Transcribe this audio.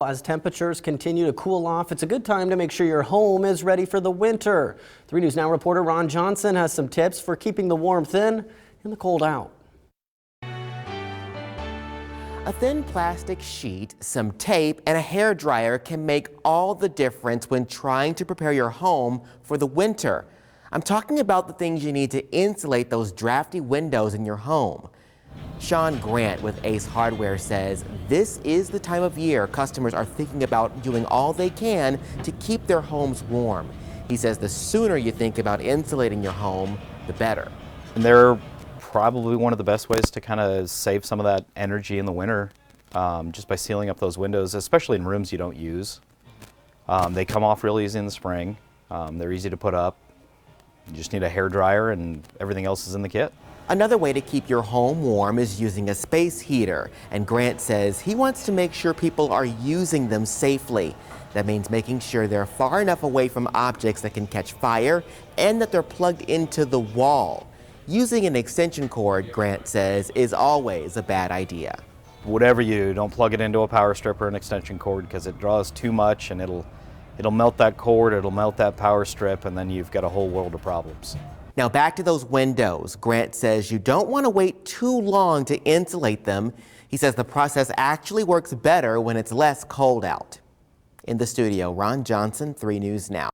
As temperatures continue to cool off, it's a good time to make sure your home is ready for the winter. 3 News Now reporter Ron Johnson has some tips for keeping the warmth in and the cold out. A thin plastic sheet, some tape, and a hairdryer can make all the difference when trying to prepare your home for the winter. I'm talking about the things you need to insulate those drafty windows in your home. Sean Grant with Ace Hardware says this is the time of year customers are thinking about doing all they can to keep their homes warm. He says the sooner you think about insulating your home, the better. And they're probably one of the best ways to kind of save some of that energy in the winter, just by sealing up those windows, especially in rooms you don't use. They come off real easy in the spring. They're easy to put up. You just need a hairdryer and everything else is in the kit. Another way to keep your home warm is using a space heater, and Grant says he wants to make sure people are using them safely. That means making sure they're far enough away from objects that can catch fire and that they're plugged into the wall. Using an extension cord, Grant says, is always a bad idea. Whatever you do, don't plug it into a power strip or an extension cord because it draws too much and it'll melt that cord, it'll melt that power strip, and then you've got a whole world of problems. Now back to those windows. Grant says you don't want to wait too long to insulate them. He says the process actually works better when it's less cold out. In the studio, Ron Johnson, 3 News Now.